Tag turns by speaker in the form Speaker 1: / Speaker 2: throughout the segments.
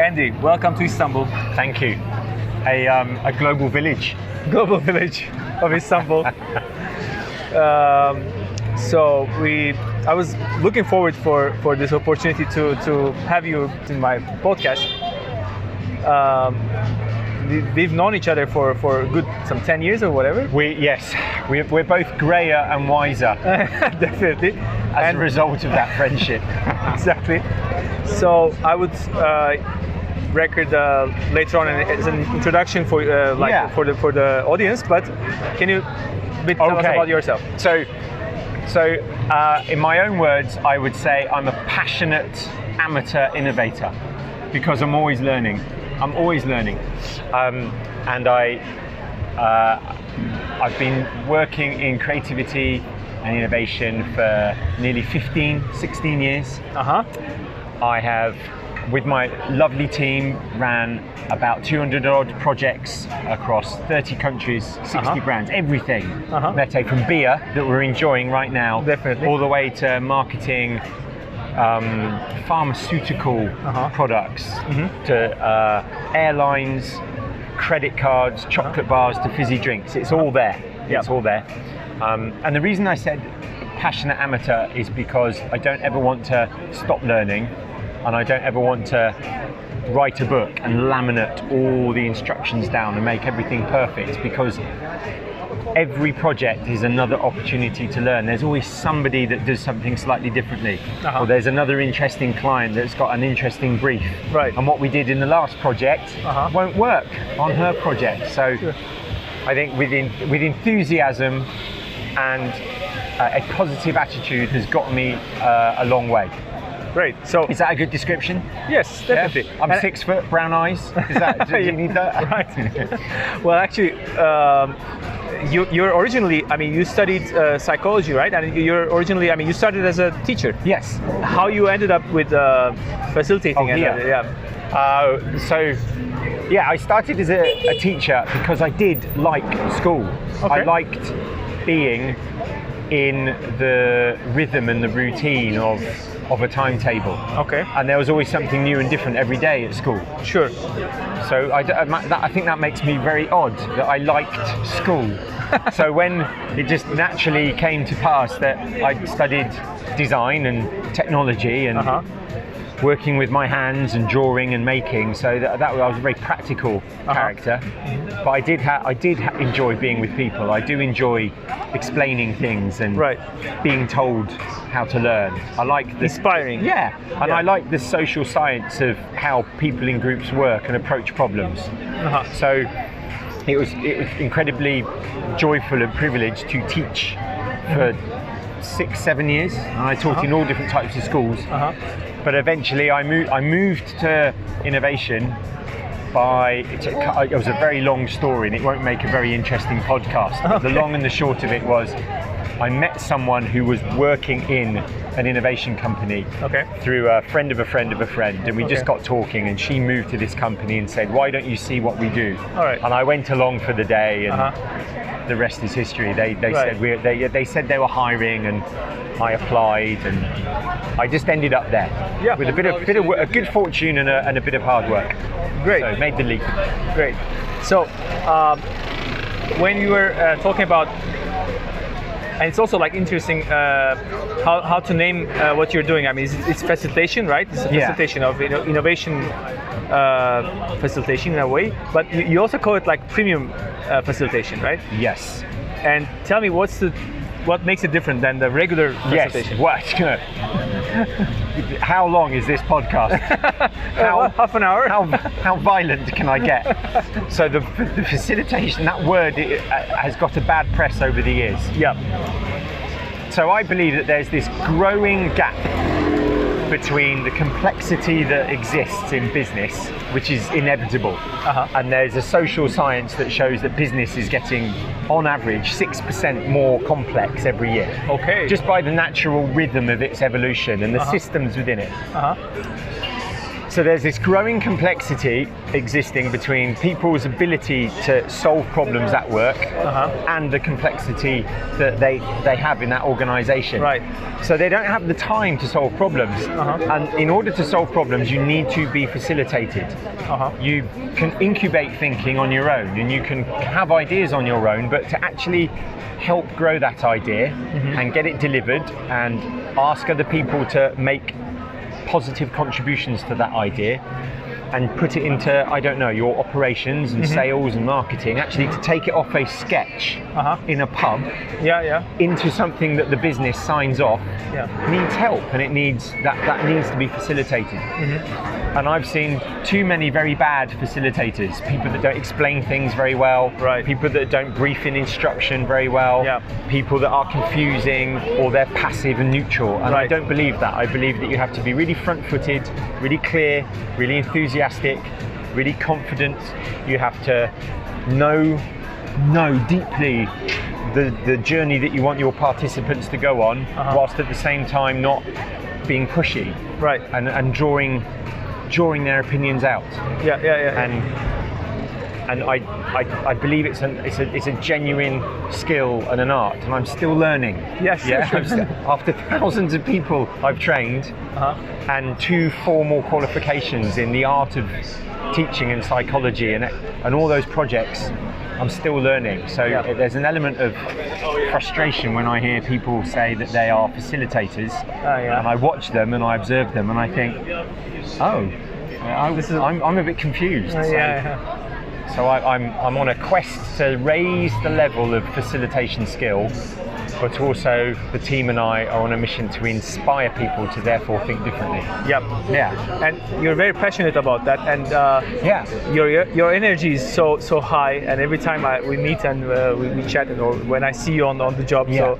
Speaker 1: Andy, welcome to Istanbul.
Speaker 2: Thank you. A global village.
Speaker 1: Global village of Istanbul. I was looking forward for this opportunity to have you in my podcast. We've known each other for a good some 10 years or whatever.
Speaker 2: We're both grayer and wiser.
Speaker 1: Definitely.
Speaker 2: As a result of that friendship.
Speaker 1: Exactly. So I would record later on as an introduction for the audience. But can you tell us about yourself?
Speaker 2: So in my own words, I would say I'm a passionate amateur innovator because I'm always learning. And I've been working in creativity and innovation for nearly 16 years. I have, with my lovely team, ran about 200 odd projects across 30 countries, 60 brands, everything. Let's say from beer that we're enjoying right now,
Speaker 1: definitely,
Speaker 2: all the way to marketing pharmaceutical products, to airlines, credit cards, chocolate bars, to fizzy drinks. It's all there. It's all there. And the reason I said passionate amateur is because I don't ever want to stop learning, and I don't ever want to write a book and laminate all the instructions down and make everything perfect, because every project is another opportunity to learn. There's always somebody that does something slightly differently, or there's another interesting client that's got an interesting brief.
Speaker 1: Right.
Speaker 2: And what we did in the last project won't work on her project. So I think with enthusiasm and a positive attitude has got me a long way.
Speaker 1: Great. So
Speaker 2: is that a good description?
Speaker 1: Yes, definitely.
Speaker 2: Yeah. I'm 6 foot, brown eyes. Is that? Do you need that?
Speaker 1: Right. Well, actually, you're originally, you studied psychology, right? And you're originally, you started as a teacher.
Speaker 2: Yes.
Speaker 1: How you ended up with facilitating?
Speaker 2: I started as a teacher because I did like school. I liked being in the rhythm and the routine of a timetable. Okay. And there was always something new and different every day at school.
Speaker 1: Sure.
Speaker 2: So I think that makes me very odd that I liked school. So when it just naturally came to pass that I studied design and technology and working with my hands and drawing and making, so that I was a very practical character. But I did enjoy being with people. I do enjoy explaining things and being told how to learn. I like the
Speaker 1: inspiring.
Speaker 2: I like the social science of how people in groups work and approach problems. So it was incredibly joyful and privileged to teach for 6-7 years, and I taught in all different types of schools. But eventually I moved to innovation it was a very long story and it won't make a very interesting podcast. But the long and the short of it was I met someone who was working in an innovation company through a friend of a friend of a friend, and we just got talking, and she moved to this company and said, why don't you see what we do? And I went along for the day, and the rest is history. They said they were hiring, and I applied, and I just ended up there with a good fortune and a bit of hard work.
Speaker 1: Great.
Speaker 2: So made the leap.
Speaker 1: Great. So when you were talking about, and it's also interesting how to name what you're doing. It's facilitation, right? It's a facilitation of innovation, facilitation in a way. But you also call it premium facilitation, right?
Speaker 2: Yes.
Speaker 1: And tell me, what makes it different than the regular facilitation?
Speaker 2: Yes. How long is this podcast?
Speaker 1: Half an hour.
Speaker 2: How violent can I get? So the facilitation, that word has got a bad press over the years.
Speaker 1: Yeah.
Speaker 2: So I believe that there's this growing gap between the complexity that exists in business, which is inevitable, and there's a social science that shows that business is getting, on average, 6% more complex every year. Okay. Just by the natural rhythm of its evolution and the systems within it. So there's this growing complexity existing between people's ability to solve problems at work and the complexity that they have in that organization.
Speaker 1: Right.
Speaker 2: So they don't have the time to solve problems. And in order to solve problems, you need to be facilitated. You can incubate thinking on your own, and you can have ideas on your own, but to actually help grow that idea and get it delivered and ask other people to make positive contributions to that idea and put it into, I don't know, your operations and sales and marketing, actually to take it off a sketch in a pub into something that the business signs off needs help, and it needs that needs to be facilitated. And I've seen too many very bad facilitators, people that don't explain things very well, people that don't brief in instruction very well, people that are confusing, or they're passive and neutral. And I don't believe that. I believe that you have to be really front-footed, really clear, really enthusiastic, really confident. You have to know deeply the journey that you want your participants to go on, whilst at the same time not being pushy, and drawing their opinions out. And I believe it's a genuine skill and an art, and I'm still learning. After thousands of people I've trained, and 2 formal qualifications in the art of teaching and psychology and all those projects, I'm still learning. So there's an element of frustration when I hear people say that they are facilitators, and I watch them and I observe them and I think, I'm a bit confused. So I'm on a quest to raise the level of facilitation skill, but also the team and I are on a mission to inspire people to therefore think differently.
Speaker 1: And you're very passionate about that, and your energy is so high, and every time we meet and we chat, or when I see you on the job, so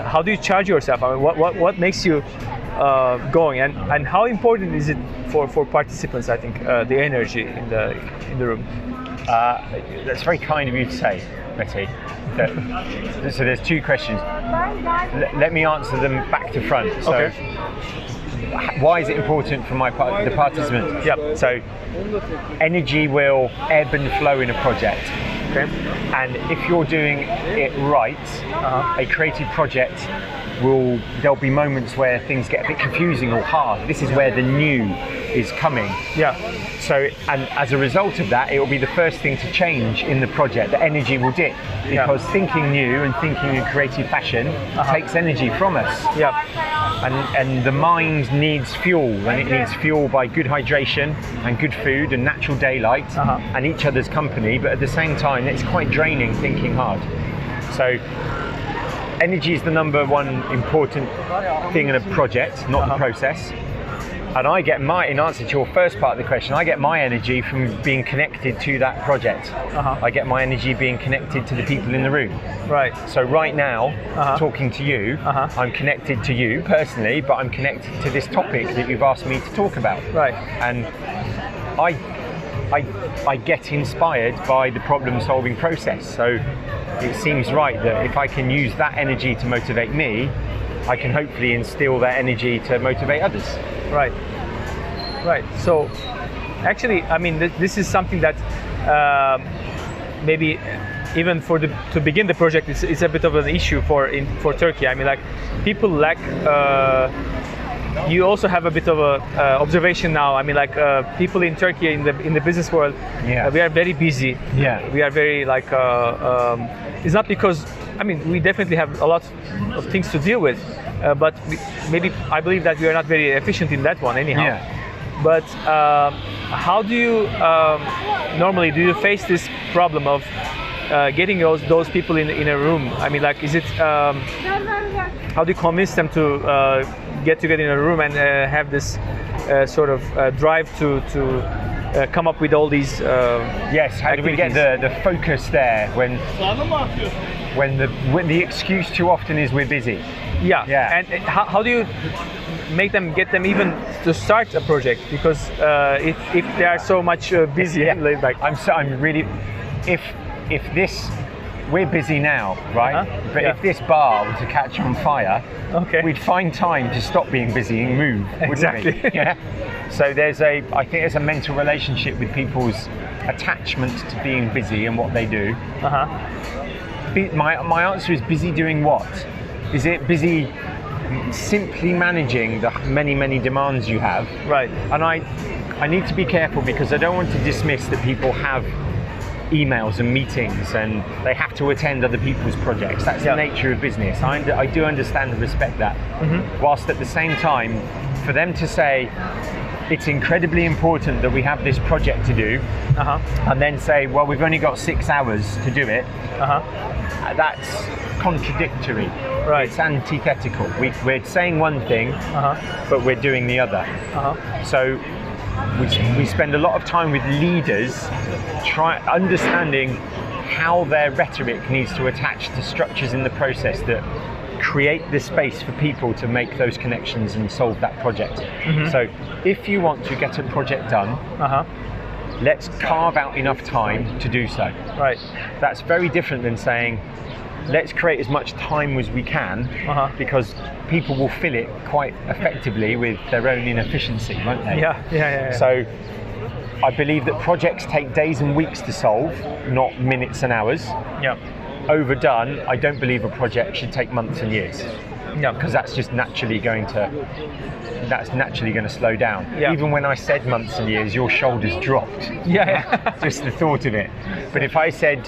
Speaker 1: how do you charge yourself? I mean, what makes you going, and how important is it for participants, I think, the energy in the room?
Speaker 2: That's very kind of you to say, Betty. So there's 2 questions. Let me answer them back to front. So why is it important for the participants? So energy will ebb and flow in a project. And if you're doing it right, a creative project there'll be moments where things get a bit confusing or hard. This is where the new is coming. So, and as a result of that, it will be the first thing to change in the project. The energy will dip, because thinking new and thinking in creative fashion takes energy from us. And the mind needs fuel, and it needs fuel by good hydration and good food and natural daylight and each other's company. But at the same time, it's quite draining thinking hard. So energy is the number one important thing in a project, not the process. And I get in answer to your first part of the question, I get my energy from being connected to that project. I get my energy being connected to the people in the room. So right now, talking to you, I'm connected to you personally, but I'm connected to this topic that you've asked me to talk about. And I get inspired by the problem-solving process. So it seems right that if I can use that energy to motivate me, I can hopefully instill that energy to motivate others.
Speaker 1: So actually, I mean, this is something that maybe even to begin the project, it's a bit of an issue for Turkey. I mean, like, people lack. You also have a bit of a observation now. I mean, like, people in Turkey in the business world, we are very busy. We are very like. It's not because, I mean, we definitely have a lot of things to deal with, but maybe I believe that we are not very efficient in that one anyhow. But how do you normally do you face this problem of getting those people in a room? I mean, like, is it how do you convince them to get together in a room and have this sort of drive to come up with all these
Speaker 2: how do we get the focus there when the excuse too often is we're busy?
Speaker 1: And how do you get them even to start a project? Because if they are so much busy and laid back.
Speaker 2: I'm really, if this we're busy now, right? But if this bar were to catch on fire, we'd find time to stop being busy and move,
Speaker 1: Exactly.
Speaker 2: wouldn't we? Yeah. So I think there's a mental relationship with people's attachment to being busy and what they do. My answer is busy doing what? Is it busy simply managing the many demands you have?
Speaker 1: Right.
Speaker 2: And I need to be careful because I don't want to dismiss that people have emails and meetings and they have to attend other people's projects. That's the nature of business. I do understand and respect that. Whilst at the same time, for them to say it's incredibly important that we have this project to do, and then say, well, we've only got 6 hours to do it, that's contradictory.
Speaker 1: Right.
Speaker 2: It's antithetical. We're saying one thing, but we're doing the other. So we spend a lot of time with leaders understanding how their rhetoric needs to attach to structures in the process that create the space for people to make those connections and solve that project. So if you want to get a project done, let's carve out enough time to do so.
Speaker 1: Right.
Speaker 2: That's very different than saying, let's create as much time as we can, because people will fill it quite effectively with their own inefficiency, won't they?
Speaker 1: Yeah.
Speaker 2: So I believe that projects take days and weeks to solve, not minutes and hours. Overdone, I don't believe a project should take months and years. Because that's just naturally going to slow down. Even when I said months and years, your shoulders dropped. Just the thought of it. But if I said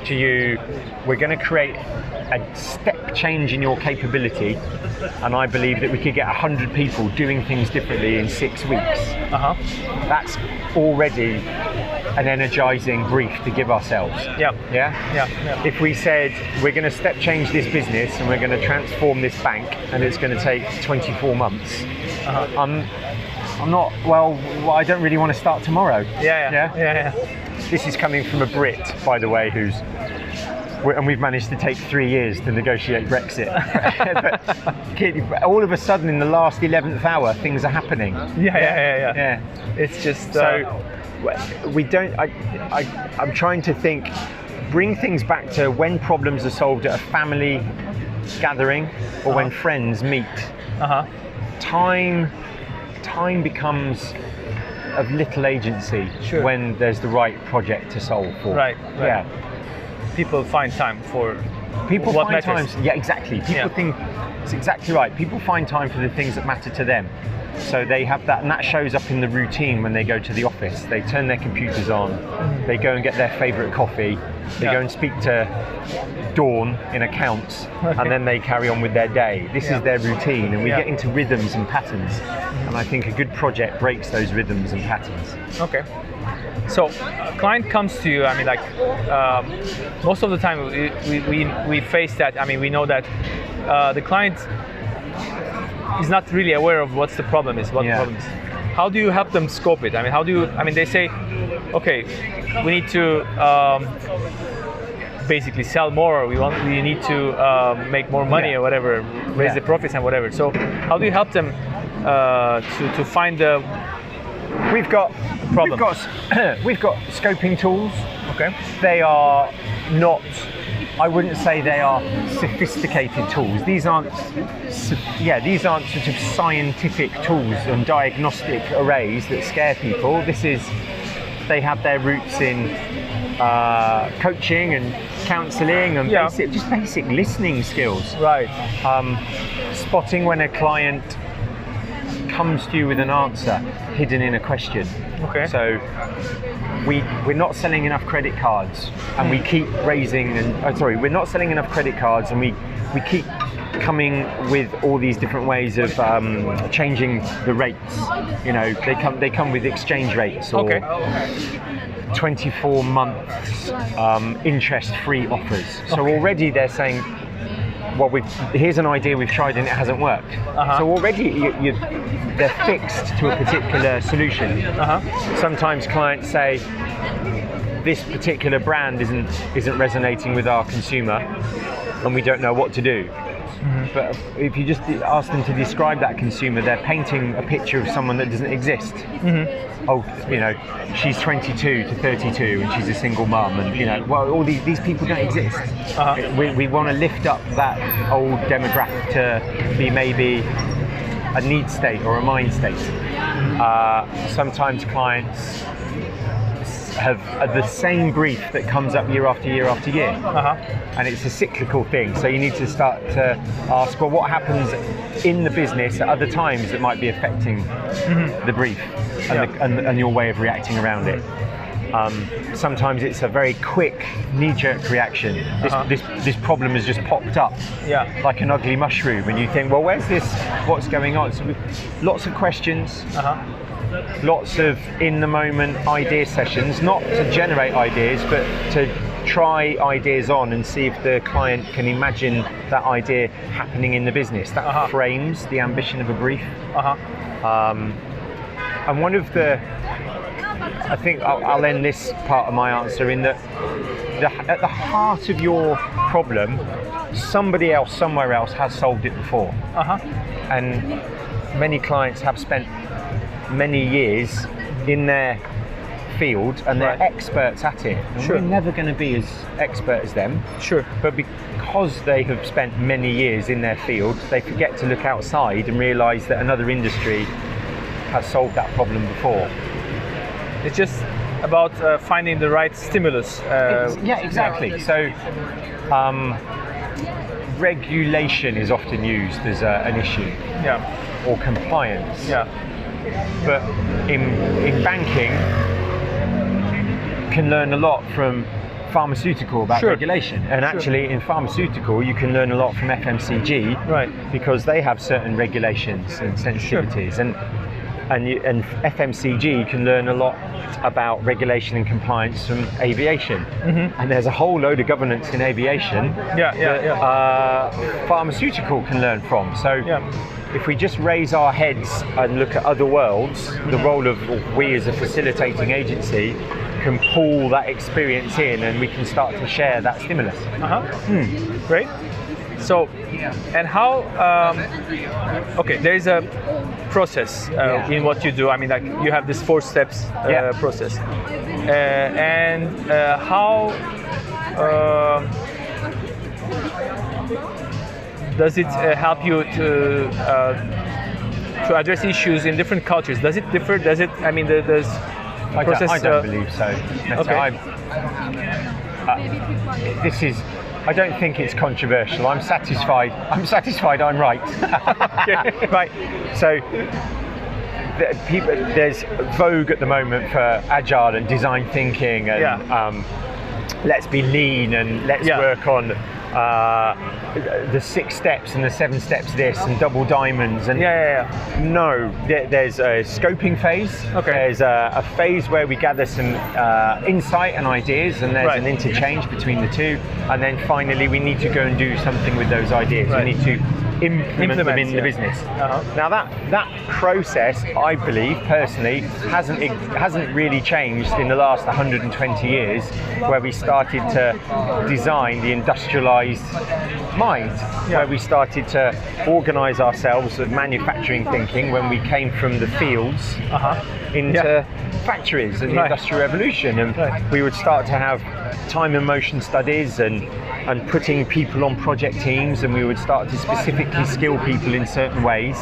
Speaker 2: to you, we're going to create a step change in your capability, and I believe that we could get 100 people doing things differently in 6 weeks, that's already an energizing brief to give ourselves. If we said we're going to step change this business and we're going to transform this bank and it's going to take 24 months, I'm not, well, I don't really want to start tomorrow. This is coming from a Brit, by the way, and we've managed to take 3 years to negotiate Brexit. But all of a sudden, in the last 11th hour, things are happening.
Speaker 1: It's just
Speaker 2: so we don't. I'm trying to think, bring things back to when problems are solved at a family gathering or when friends meet. Time becomes of little agency when there's the right project to solve for.
Speaker 1: Right. People find time for what matters.
Speaker 2: Exactly. People think it's exactly right. People find time for the things that matter to them. So they have that, and that shows up in the routine when they go to the office. They turn their computers on, they go and get their favourite coffee, they go and speak to Dawn in accounts, and then they carry on with their day. This is their routine, and we get into rhythms and patterns. And I think a good project breaks those rhythms and patterns.
Speaker 1: Okay. So a client comes to you, most of the time we face that, we know that the client is not really aware of what the problem is. How do you help them scope it? They say, okay, we need to basically sell more, we need to make more money or whatever, raise the profits and whatever. So how do you help them to find the problem?
Speaker 2: We've got scoping tools.
Speaker 1: Okay.
Speaker 2: They are not, I wouldn't say they are sophisticated tools. These aren't sort of scientific tools and diagnostic arrays that scare people. They have their roots in coaching and counselling and basic listening skills.
Speaker 1: Right.
Speaker 2: Spotting when a client comes to you with an answer hidden in a question.
Speaker 1: Okay.
Speaker 2: So we're not selling enough credit cards, and we keep we're not selling enough credit cards, and we keep coming with all these different ways of changing the rates. They come with exchange rates or 24 months interest-free offers. So already they're saying, well, here's an idea we've tried and it hasn't worked. So already they're fixed to a particular solution. Sometimes clients say, this particular brand isn't resonating with our consumer, and we don't know what to do. But if you just ask them to describe that consumer, they're painting a picture of someone that doesn't exist. Oh, she's 22 to 32 and she's a single mum, and well, all these people don't exist. We want to lift up that old demographic to be maybe a need state or a mind state. Sometimes clients have the same brief that comes up year after year after year, and it's a cyclical thing. So you need to start to ask, well, what happens in the business at other times that might be affecting the brief and your way of reacting around it. Sometimes it's a very quick knee-jerk reaction. This problem has just popped up, like an ugly mushroom, and you think, well, where's this? What's going on? So lots of questions. Lots of in-the-moment idea sessions, not to generate ideas, but to try ideas on and see if the client can imagine that idea happening in the business. That frames the ambition of a brief. And one of the, I think I'll end this part of my answer in that at the heart of your problem, somebody else, somewhere else has solved it before. And many clients have spent many years in their field and they're experts at it. And we're never going to be as expert as them. But because they have spent many years in their field, they forget to look outside and realise that another industry has solved that problem before.
Speaker 1: It's just about finding the right stimulus.
Speaker 2: Exactly. So regulation is often used as an issue, or compliance. But in banking, you can learn a lot from pharmaceutical about regulation, and actually in pharmaceutical you can learn a lot from FMCG, because they have certain regulations and sensitivities, and FMCG can learn a lot about regulation and compliance from aviation, and there's a whole load of governance in aviation that pharmaceutical can learn from. So if we just raise our heads and look at other worlds, the role of we as a facilitating agency can pull that experience in, and we can start to share that stimulus.
Speaker 1: Great. So, and how, there is a process in what you do. I mean, like you have this 4 steps process. And how does it help you to address issues in different cultures? Does it differ? Does it, I mean, there's process?
Speaker 2: I don't believe so. I don't think it's controversial. I'm satisfied I'm right. Right. So there's vogue at the moment for agile and design thinking, and let's be lean, and let's work on the 6 steps and the 7 steps this, and double diamonds, and no, there's a scoping phase. There's a phase where we gather some insight and ideas, and there's an interchange between the two, and then finally we need to go and do something with those ideas. We need to implement them in the business. Now that process, I believe personally, hasn't really changed in the last 120 years, where we started to design the industrialized mind, where we started to organize ourselves with manufacturing thinking when we came from the fields into factories and the Industrial Revolution, and we would start to have time and motion studies and putting people on project teams, and we would start to specifically skill people in certain ways,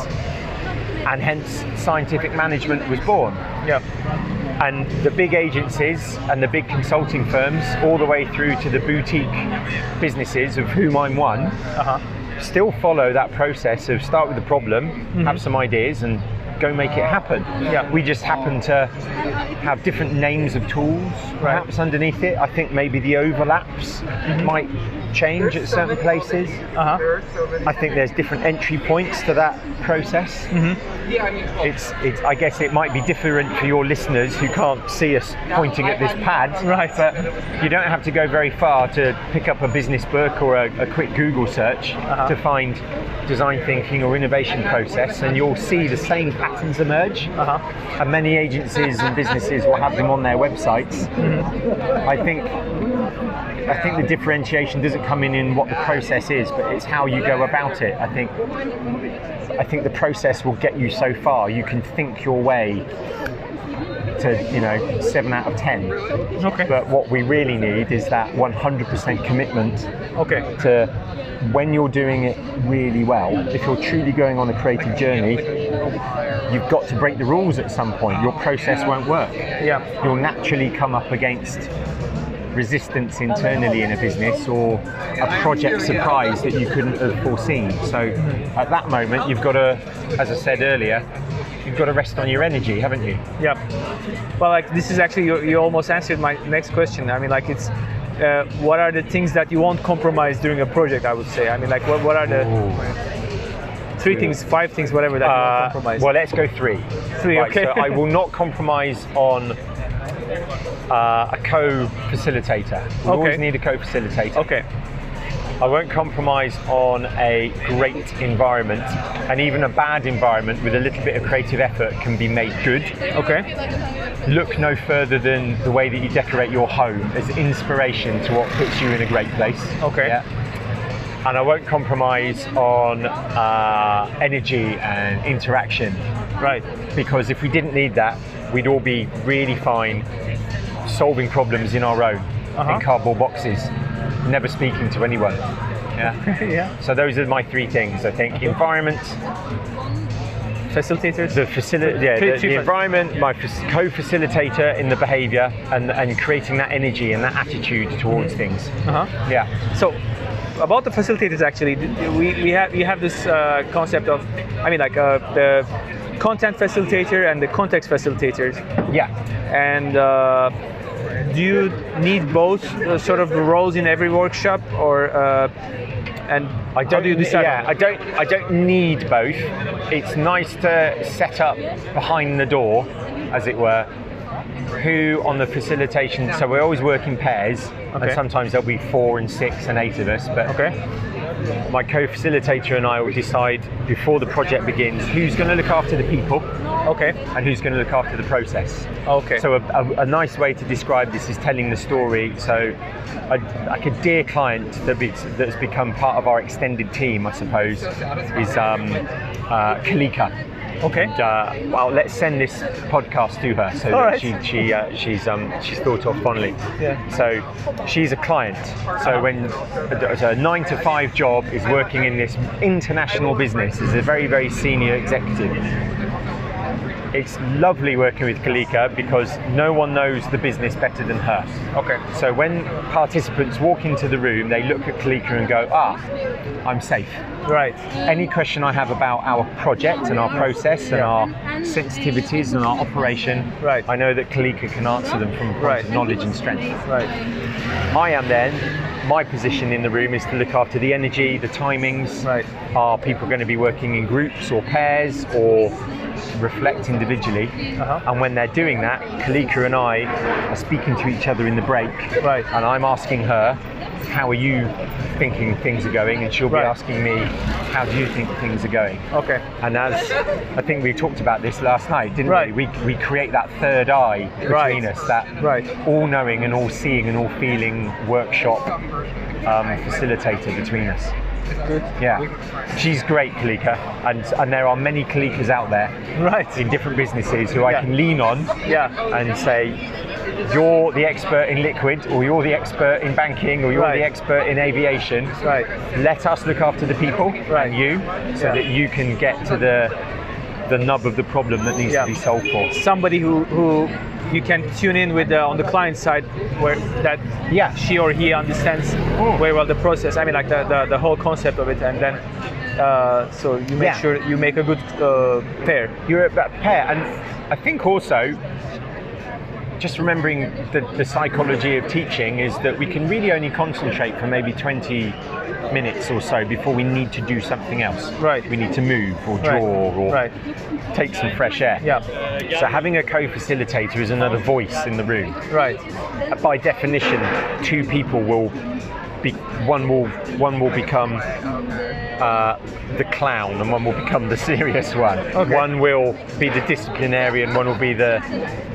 Speaker 2: and hence scientific management was born. And the big agencies and the big consulting firms, all the way through to the boutique businesses, of whom I'm one, still follow that process of start with the problem, have some ideas, and go make it happen. We just happen to have different names of tools perhaps underneath it. I think maybe the overlaps might change at certain places. I think there's different entry points to that process. It's I guess it might be different for your listeners who can't see us pointing at this pad, but you don't have to go very far to pick up a business book or a quick Google search to find design thinking or innovation process, and you'll see the same patterns emerge, and many agencies and businesses will have them on their websites. I think I think the differentiation doesn't come in what the process is, but it's how you go about it. I think the process will get you so far. You can think your way to 7 out of 10.
Speaker 1: Okay.
Speaker 2: But what we really need is that 100% commitment.
Speaker 1: Okay.
Speaker 2: To when you're doing it really well. If you're truly going on a creative journey, you've got to break the rules at some point. Your process won't work.
Speaker 1: Yeah.
Speaker 2: You'll naturally come up against resistance internally in a business, or a project surprise that you couldn't have foreseen. So at that moment, you've got to, as I said earlier, you've got to rest on your energy, haven't you?
Speaker 1: Yeah. Well, like this is actually, you almost answered my next question. I mean, like it's, what are the things that you won't compromise during a project, I would say? I mean, like what are the 3 things, 5 things, whatever that you won't compromise?
Speaker 2: Well, let's go 3.
Speaker 1: 3,
Speaker 2: right,
Speaker 1: okay.
Speaker 2: So I will not compromise on a co-facilitator. We always need a co-facilitator.
Speaker 1: Okay.
Speaker 2: I won't compromise on a great environment, and even a bad environment with a little bit of creative effort can be made good.
Speaker 1: Okay.
Speaker 2: Look no further than the way that you decorate your home as inspiration to what puts you in a great place.
Speaker 1: Okay.
Speaker 2: Yeah. And I won't compromise on energy and interaction.
Speaker 1: Right.
Speaker 2: Because if we didn't need that, we'd all be really fine solving problems in our own, in cardboard boxes, never speaking to anyone. Yeah.
Speaker 1: Yeah.
Speaker 2: So those are my 3 things, I think. Environment,
Speaker 1: facilitators,
Speaker 2: the environment, my co-facilitator in the behaviour, and creating that energy and that attitude towards things. Yeah.
Speaker 1: So about the facilitators, actually, we have this concept of, I mean, like the content facilitator and the context facilitators.
Speaker 2: Yeah.
Speaker 1: And do you need both sort of roles in every workshop, or and how do you decide?
Speaker 2: Yeah, I don't need both. It's nice to set up behind the door, as it were, who on the facilitation. So we always work in pairs, and sometimes there'll be 4 and 6 and 8 of us. But my co-facilitator and I will decide before the project begins who's going to look after the people, and who's going to look after the process. So a nice way to describe this is telling the story. So like a dear client that's become part of our extended team, I suppose, is Kalika. Well, let's send this podcast to her so that she's thought of fondly.
Speaker 1: Yeah.
Speaker 2: So she's a client. So when a 9 to 5 job is working in this international business as a very, very senior executive. It's lovely working with Kalika because no one knows the business better than her. So when participants walk into the room, they look at Kalika and go, I'm safe.
Speaker 1: Right.
Speaker 2: Any question I have about our project and our process and our sensitivities and our operation, I know that Kalika can answer them from a point of knowledge and strength. I am then, my position in the room is to look after the energy, the timings. Are people going to be working in groups or pairs or reflect individually? And when they're doing that, Kalika and I are speaking to each other in the break. And I'm asking her, how are you thinking things are going? And she'll be asking me, how do you think things are going? And as I think we talked about this last night, didn't we? We create that third eye between us, that all-knowing and all-seeing and all-feeling workshop facilitator between us. Yeah, she's great, Kalika, and there are many Kalikas out there, in different businesses who I can lean on, and say, you're the expert in liquid, or you're the expert in banking, or you're the expert in aviation. Let us look after the people and you, so that you can get to the nub of the problem that needs to be solved for.
Speaker 1: Somebody who you can tune in with on the client side, where that she or he understands very well the process. I mean, like the whole concept of it, and then so you make sure you make a good pair.
Speaker 2: You're a pair, and I think also, just remembering the psychology of teaching is that we can really only concentrate for maybe 20 minutes or so before we need to do something else. We need to move or draw or take some fresh air. So having a co-facilitator is another voice in the room. By definition, 2 people will one will become the clown, and one will become the serious one.
Speaker 1: Okay.
Speaker 2: One will be the disciplinarian, one will be the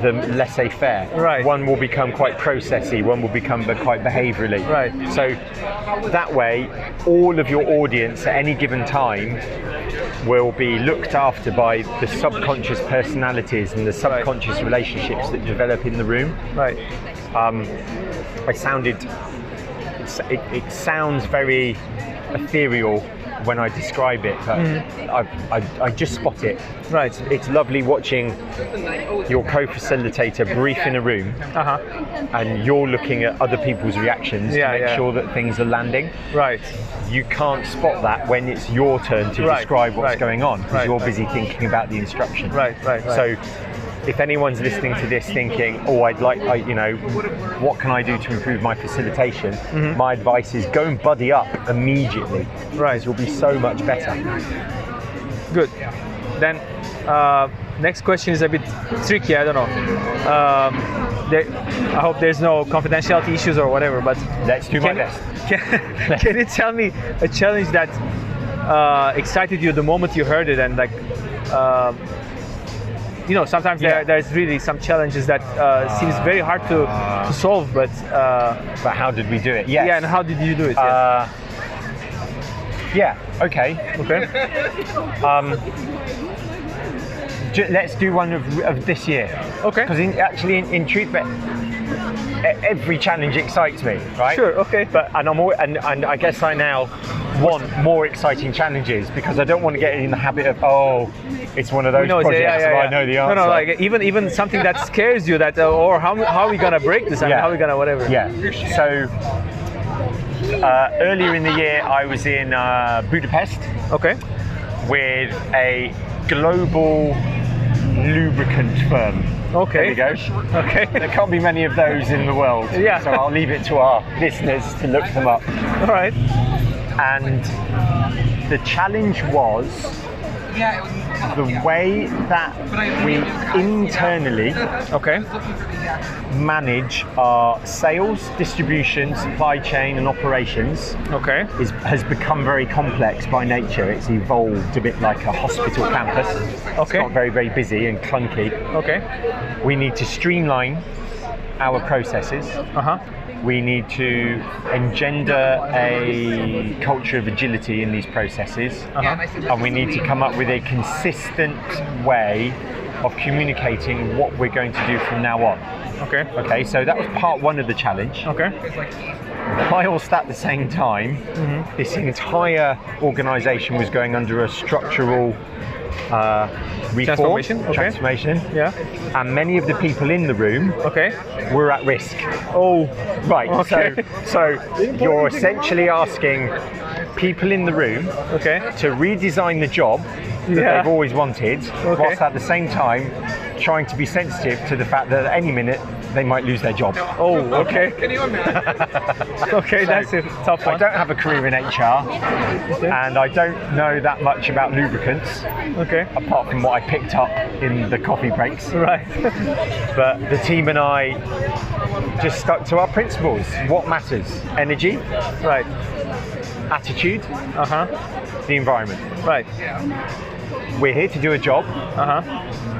Speaker 2: laissez-faire.
Speaker 1: Right.
Speaker 2: One will become quite processy, one will become quite behaviourally.
Speaker 1: Right.
Speaker 2: So that way, all of your audience at any given time will be looked after by the subconscious personalities and the subconscious relationships that develop in the room.
Speaker 1: Right.
Speaker 2: It sounds very ethereal when I describe it, but I just spot it.
Speaker 1: Right.
Speaker 2: It's lovely watching your co-facilitator brief in a room, and you're looking at other people's reactions to make sure that things are landing.
Speaker 1: Right.
Speaker 2: You can't spot that when it's your turn to describe what's going on, because you're busy thinking about the instruction.
Speaker 1: Right.
Speaker 2: So if anyone's listening to this thinking, what can I do to improve my facilitation? My advice is go and buddy up immediately.
Speaker 1: Right.
Speaker 2: You'll be so much better.
Speaker 1: Good. Then next question is a bit tricky. I don't know. I hope there's no confidentiality issues or whatever. But
Speaker 2: let's do my best.
Speaker 1: Can you tell me a challenge that excited you the moment you heard it, and like? Sometimes there's really some challenges that seems very hard to solve, but
Speaker 2: how did we do it? Yes.
Speaker 1: Yeah, and how did you do it?
Speaker 2: Okay. Let's do one of this year.
Speaker 1: Okay.
Speaker 2: Because in truth, every challenge excites me, right?
Speaker 1: Sure. Okay.
Speaker 2: And I guess I now want more exciting challenges, because I don't want to get in the habit of it's one of those projects where I know the answer.
Speaker 1: No, like even something that scares you, that or how are we gonna break this? I mean, how are we gonna whatever?
Speaker 2: Yeah. So earlier in the year, I was in Budapest.
Speaker 1: Okay.
Speaker 2: With a global lubricant firm.
Speaker 1: Okay.
Speaker 2: There we go.
Speaker 1: Okay.
Speaker 2: There can't be many of those in the world.
Speaker 1: Yeah.
Speaker 2: So I'll leave it to our listeners to look them up.
Speaker 1: All right.
Speaker 2: And the challenge was the way that we internally manage our sales, distribution, supply chain and operations has become very complex by nature. It's evolved a bit like a hospital campus. It's got very, very busy and clunky. We need to streamline our processes. We need to engender a culture of agility in these processes, and we need to come up with a consistent way of communicating what we're going to do from now on. Okay, so that was part one of the challenge. Whilst at the same time, this entire organisation was going under a structural reform, transformation.
Speaker 1: Yeah.
Speaker 2: And many of the people in the room were at risk.
Speaker 1: Oh,
Speaker 2: right. So you're essentially asking people in the room to redesign the job that they've always wanted, whilst at the same time trying to be sensitive to the fact that at any minute they might lose their job.
Speaker 1: Oh, okay. Okay, that's a tough one.
Speaker 2: I don't have a career in HR, and I don't know that much about lubricants, apart from what I picked up in the coffee breaks.
Speaker 1: Right.
Speaker 2: But the team and I just stuck to our principles. What matters? Energy.
Speaker 1: Right.
Speaker 2: Attitude. The environment.
Speaker 1: Right.
Speaker 2: We're here to do a job.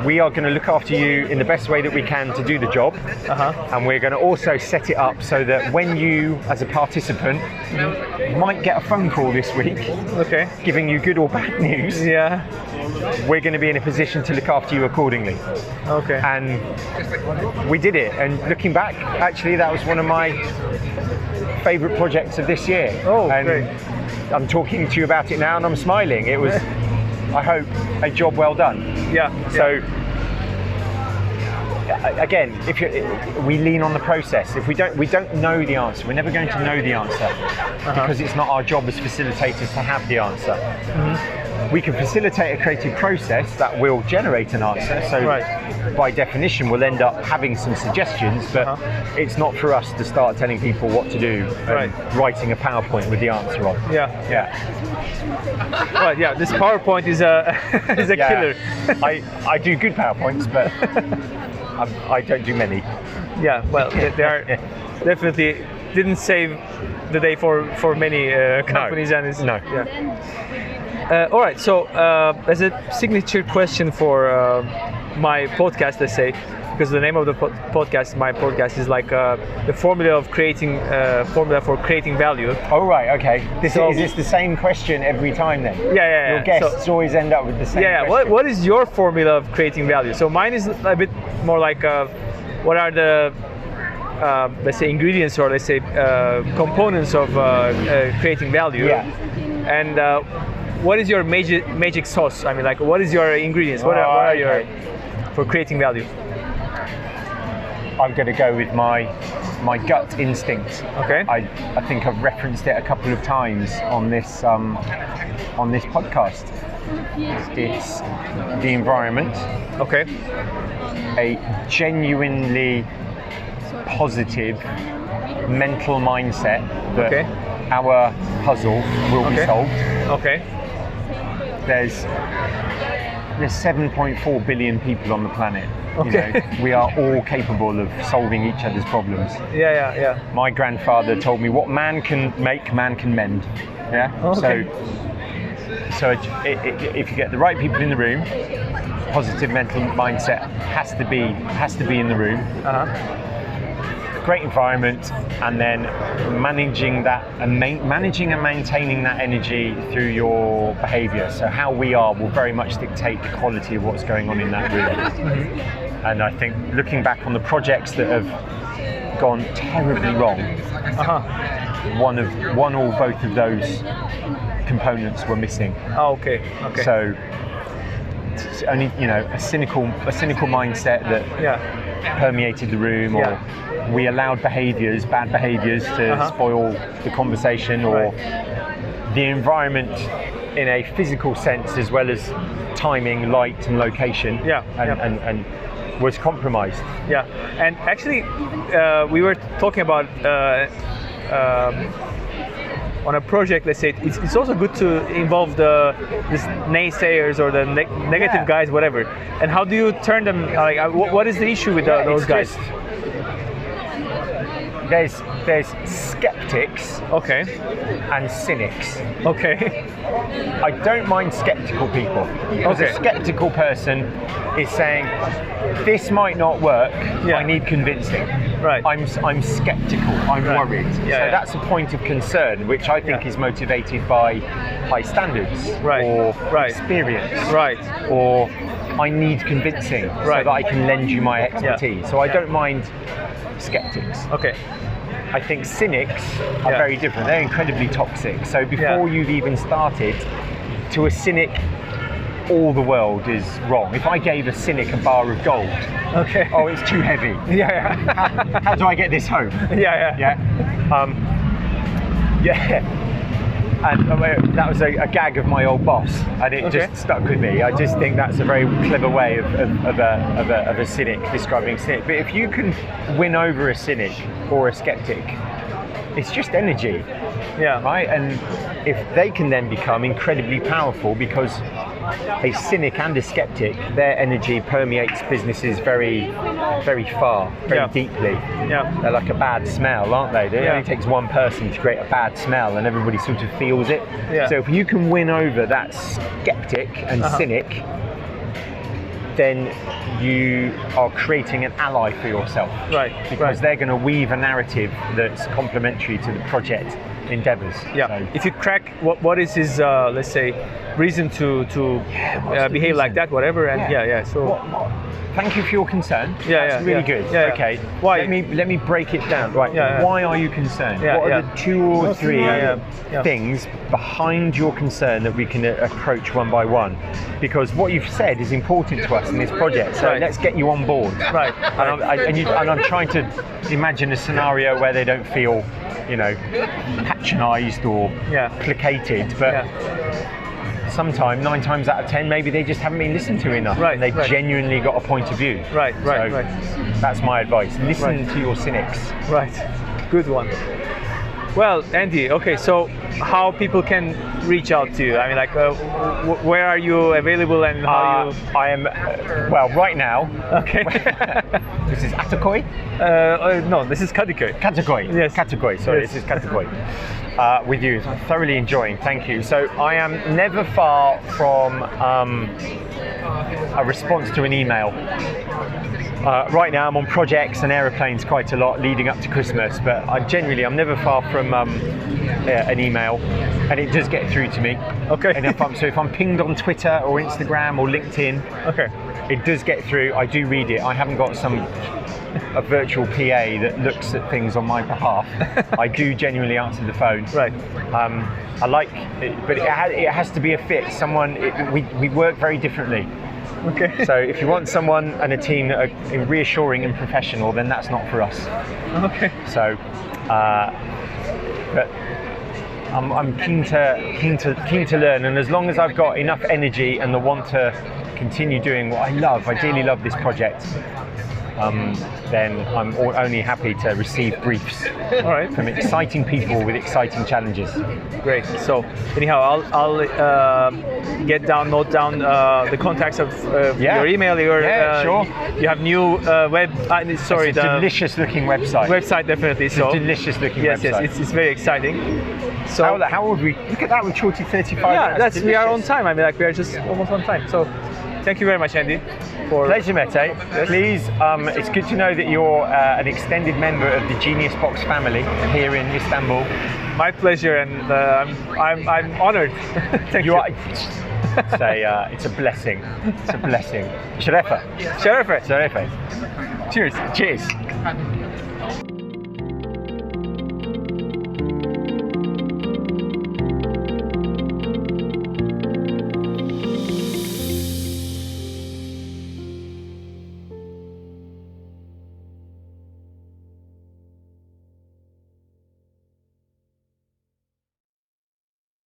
Speaker 2: We are going to look after you in the best way that we can to do the job. And we're going to also set it up so that when you, as a participant, might get a phone call this week, giving you good or bad news, we're going to be in a position to look after you accordingly. And we did it. And looking back, actually, that was one of my favourite projects of this year. And
Speaker 1: great.
Speaker 2: I'm talking to you about it now and I'm smiling. It was, I hope, a job well done. So again, we lean on the process. If we don't know the answer, we're never going to know the answer, because it's not our job as facilitators to have the answer. We can facilitate a creative process that will generate an answer. So by definition, we'll end up having some suggestions, but it's not for us to start telling people what to do and writing a PowerPoint with the answer on.
Speaker 1: Right. Yeah. This PowerPoint is a killer.
Speaker 2: I do good PowerPoints, but I don't do many.
Speaker 1: Yeah. Well, they are definitely didn't save the day for many companies.
Speaker 2: No.
Speaker 1: And it's,
Speaker 2: No.
Speaker 1: Yeah. All right. So as a signature question for my podcast, let's say, because the name of the podcast, my podcast, is like the formula for creating value.
Speaker 2: Oh right, okay. Is this the same question every time then?
Speaker 1: Yeah.
Speaker 2: Your guests always end up with the same question.
Speaker 1: What is your formula of creating value? So mine is a bit more like what are the let's say ingredients, or let's say components of creating value?
Speaker 2: Yeah.
Speaker 1: And what is your magic sauce? I mean, like, what is your ingredients? What are your for creating value?
Speaker 2: I'm going to go with my gut instinct.
Speaker 1: Okay.
Speaker 2: I think I've referenced it a couple of times on this podcast. It's the environment.
Speaker 1: Okay.
Speaker 2: A genuinely positive mental mindset that our puzzle will be solved. Okay. There's 7.4 billion people on the planet.
Speaker 1: Okay.
Speaker 2: You know, we are all capable of solving each other's problems.
Speaker 1: Yeah.
Speaker 2: My grandfather told me, what man can make, man can mend. Yeah.
Speaker 1: Okay.
Speaker 2: So if you get the right people in the room, positive mental mindset has to be in the room. Great environment, and then managing and maintaining that energy through your behaviour. So how we are will very much dictate the quality of what's going on in that room. And I think looking back on the projects that have gone terribly wrong, one or both of those components were missing.
Speaker 1: Okay.
Speaker 2: So it's only a cynical mindset that permeated the room, or we allowed bad behaviours to spoil the conversation, or the environment in a physical sense as well as timing, light and location, and was compromised. Yeah,
Speaker 1: and actually we were talking about on a project, let's say, it's also good to involve these naysayers or the negative guys, whatever. And how do you turn them? Like, what is the issue with those guys?
Speaker 2: There's skeptics, and cynics. I don't mind skeptical people, because a skeptical person is saying, this might not work, I need convincing.
Speaker 1: Right.
Speaker 2: I'm skeptical, I'm worried. So that's a point of concern, which I think is motivated by high standards, or experience, or I need convincing so that I can lend you my expertise. So I don't mind skeptics. I think cynics are very different. They're incredibly toxic. So before you've even started, to a cynic, all the world is wrong. If I gave a cynic a bar of gold, oh, it's too heavy. How do I get this home? And that was a gag of my old boss, and it just stuck with me. I just think that's a very clever way of a cynic, describing a cynic. But if you can win over a cynic or a skeptic, it's just energy, right? And if they can then become incredibly powerful, because a cynic and a skeptic, their energy permeates businesses very, very far, very deeply. They're like a bad smell, aren't they? It only takes one person to create a bad smell, and everybody sort of feels it. So if you can win over that skeptic and cynic, then you are creating an ally for yourself, because they're going to weave a narrative that's complementary to the project endeavors. So,
Speaker 1: if you crack what is his let's say reason to behave like that, whatever, and so
Speaker 2: thank you for your concern. That's really good. Okay.
Speaker 1: Why?
Speaker 2: Let me break it down. Why are you concerned? What are the 2 or 3 things behind your concern that we can approach one by one? Because what you've said is important to us in this project. So let's get you on board. And I'm trying to imagine a scenario where they don't feel, patronised or placated, but sometimes 9 times out of 10, maybe they just haven't been listened to enough, and they've genuinely got a point of view. That's my advice. Listen to your cynics.
Speaker 1: Good one. Well, Andy, okay, so how people can reach out to you? I mean, like, where are you available and how you...
Speaker 2: I am, well, right now.
Speaker 1: Okay.
Speaker 2: This is Atakoi?
Speaker 1: No, this is Kadıköy.
Speaker 2: Kadıköy.
Speaker 1: Yes.
Speaker 2: Kadıköy, sorry,
Speaker 1: Yes.
Speaker 2: this is Kadıköy. With you, I'm thoroughly enjoying, thank you. So I am never far from a response to an email. Right now I'm on projects and aeroplanes quite a lot leading up to Christmas, but I'm never far from an email, and it does get through to me.
Speaker 1: Okay.
Speaker 2: And if I'm pinged on Twitter or Instagram or LinkedIn,
Speaker 1: Okay.
Speaker 2: it does get through. I do read it. I haven't got a virtual PA that looks at things on my behalf. I do genuinely answer the phone.
Speaker 1: Right.
Speaker 2: I like it, but it has to be a fit. We work very differently.
Speaker 1: Okay.
Speaker 2: So if you want someone and a team that are reassuring and professional, then that's not for us.
Speaker 1: Okay.
Speaker 2: So, but I'm keen to learn, and as long as I've got enough energy and the want to continue doing what I love, I dearly love this project, then I'm only happy to receive briefs
Speaker 1: All right.
Speaker 2: from exciting people with exciting challenges.
Speaker 1: Great. So anyhow, I'll note down the contacts of your email.
Speaker 2: Sure.
Speaker 1: You have new web. Sorry,
Speaker 2: It's a
Speaker 1: the
Speaker 2: delicious looking website.
Speaker 1: website definitely. So
Speaker 2: Delicious looking
Speaker 1: yes,
Speaker 2: website.
Speaker 1: yes, it's very exciting. So
Speaker 2: How would we look at that? We've shorted 35
Speaker 1: yeah,
Speaker 2: minutes.
Speaker 1: we are on
Speaker 2: Delicious.
Speaker 1: time. I mean, like we are just almost on time. So thank you very much, Andy.
Speaker 2: Pleasure, Mete. Please, it's good to know that you're an extended member of the Genius Box family here in Istanbul.
Speaker 1: My pleasure, and I'm honored. Thank you.
Speaker 2: It's a blessing. It's a blessing. Şerefe.
Speaker 1: Şerefe.
Speaker 2: Şerefe.
Speaker 1: Cheers.
Speaker 2: Cheers.